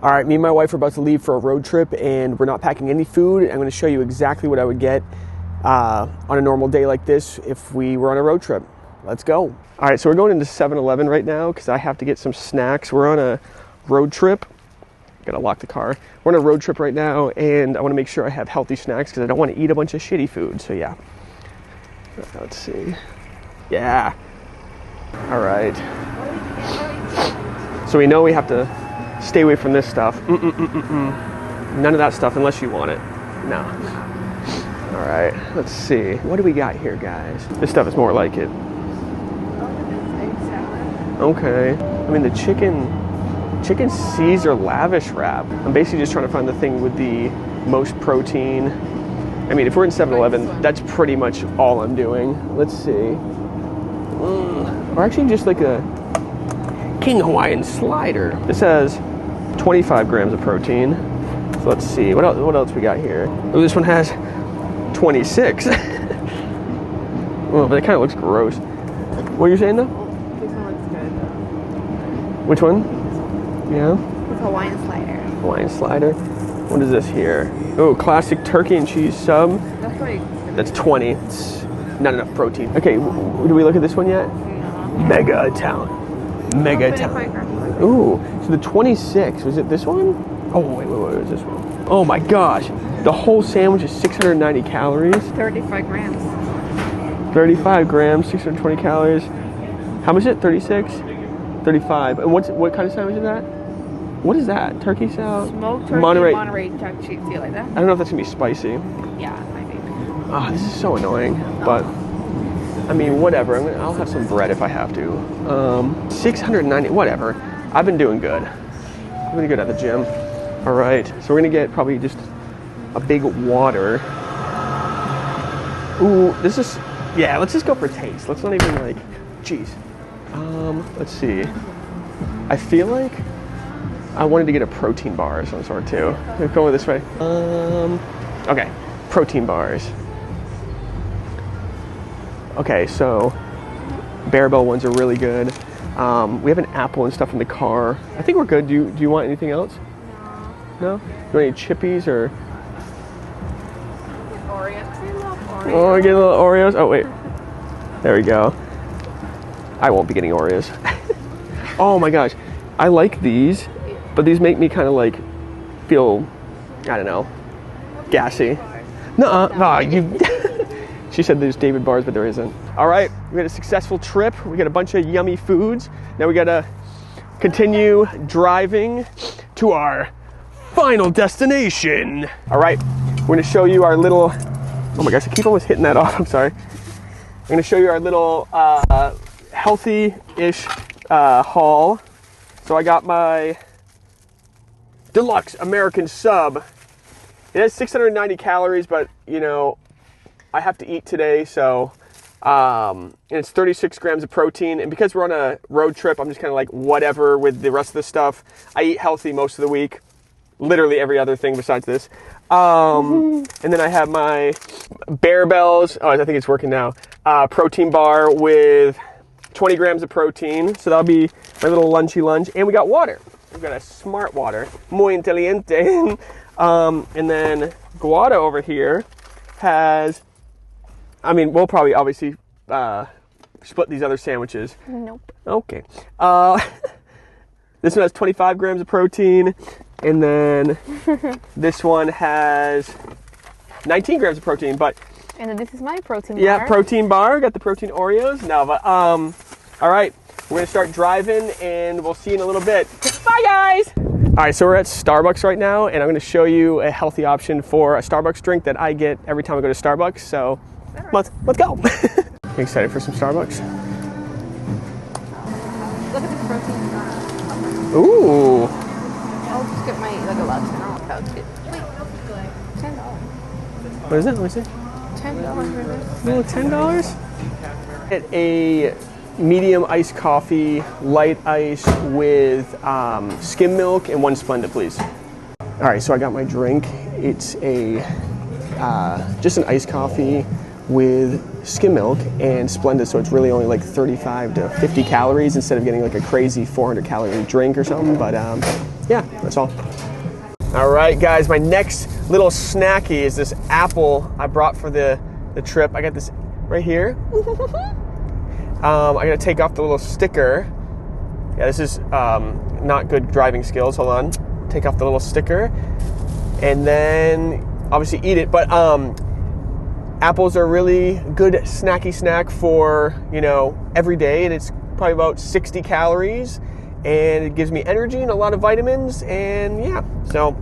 All right, me and my wife are about to leave for a road trip, and we're not packing any food. I'm going to show you exactly what I would get on a normal day like this if we were on a road trip. Let's go. All right, so we're going into 7-Eleven right now because I have to get some snacks. We're on a road trip. Gotta lock the car. We're on a road trip right now, and I want to make sure I have healthy snacks because I don't want to eat a bunch of shitty food. So yeah. Let's see. Yeah. All right. So we know we have to stay away from this stuff. None of that stuff unless you want it. No. All right, let's see. What do we got here, guys? This stuff is more like it. Okay. I mean, the chicken Caesar lavish wrap. I'm basically just trying to find the thing with the most protein. I mean, if we're in 7-Eleven, that's pretty much all I'm doing. Let's see. Or actually just like a King Hawaiian slider. This has 25 grams of protein. So let's see, what else we got here? Oh, this one has 26. Oh, but it kind of looks gross. What are you saying though? This one looks good. Which one? Yeah? It's Hawaiian slider. Hawaiian slider. What is this here? Oh, classic turkey and cheese sub. That's like... That's 20. It's not enough protein. Okay, do we look at this one yet? No. Mega Italian. Mega Italian. Ooh, so the 26, was it this one? Oh, wait, what was this one? Oh my gosh, the whole sandwich is 690 calories. 35 grams. 35 grams, 620 calories. How much is it, 36? 35, and what kind of sandwich is that? What is that, turkey salad? Smoked turkey, Monterey jack cheese, do you like that? I don't know if that's gonna be spicy. Yeah, it might be. Ah, this is so annoying, but I mean, whatever. I'll have some bread if I have to. 690, whatever. I've been doing good. I'm really good at the gym. All right, so we're gonna get probably just a big water. Ooh, this is, yeah, let's just go for taste. Let's not even like, geez. Let's see. I feel like I wanted to get a protein bar of some sort too. Go this way. Okay, protein bars. Okay, so Bearbell ones are really good. We have an apple and stuff in the car. I think we're good. Do you want anything else? No. No? Do you want any chippies or? Oreos. I love Oreos. Oh, I get a little Oreos. Oh wait, there we go. I won't be getting Oreos. Oh my gosh, I like these, but these make me kind of like feel, I don't know, gassy. No, you. She said there's David bars, but there isn't. All right, we had a successful trip. We got a bunch of yummy foods. Now we gotta continue driving to our final destination. All right, we're gonna show you our little, oh my gosh, I keep almost hitting that off, I'm sorry. I'm gonna show you our little healthy-ish haul. So I got my deluxe American sub. It has 690 calories, but you know, I have to eat today, so and it's 36 grams of protein. And because we're on a road trip, I'm just kind of like whatever with the rest of the stuff. I eat healthy most of the week, literally every other thing besides this. And then I have my Bearbells. Oh, I think it's working now. Protein bar with 20 grams of protein. So that'll be my little lunchy lunch. And we got water. We've got a smart water, muy inteligente. And then Guada over here has, I mean, we'll probably obviously split these other sandwiches. Nope. Okay. This one has 25 grams of protein, and then this one has 19 grams of protein, but... And then this is my protein bar. Yeah, protein bar. Got the protein Oreos. No, but, all right. We're going to start driving, and we'll see you in a little bit. Bye, guys! All right, so we're at Starbucks right now, and I'm going to show you a healthy option for a Starbucks drink that I get every time I go to Starbucks, so... Let's go. You excited for some Starbucks? Look at the protein. Ooh. I'll just get my like a large. I don't know if that was good. Wait, $10. What is it? What is it? $10. No, $10. Get a medium iced coffee, light ice with skim milk, and one Splenda, please. All right, so I got my drink. It's a just an iced coffee with skim milk and Splenda, so it's really only like 35 to 50 calories instead of getting like a crazy 400 calorie drink or something. But yeah, That's all. All right, guys, my next little snacky is this apple I brought for the trip. I got this right here. I gotta take off the little sticker. Yeah, this is not good driving skills. Hold on. Take off the little sticker. And then obviously eat it. But apples are really good snacky snack for, you know, every day. And it's probably about 60 calories. And it gives me energy and a lot of vitamins. And yeah, so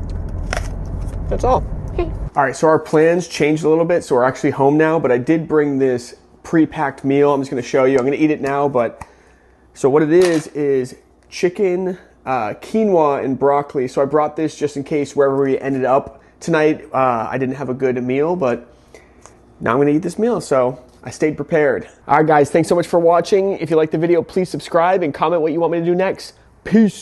that's all. All right, so our plans changed a little bit. So we're actually home now. But I did bring this pre-packed meal. I'm just going to show you. I'm going to eat it now. But so what it is chicken, quinoa, and broccoli. So I brought this just in case wherever we ended up tonight, I didn't have a good meal, but now I'm going to eat this meal. So I stayed prepared. All right, guys, thanks so much for watching. If you liked the video, please subscribe and comment what you want me to do next. Peace.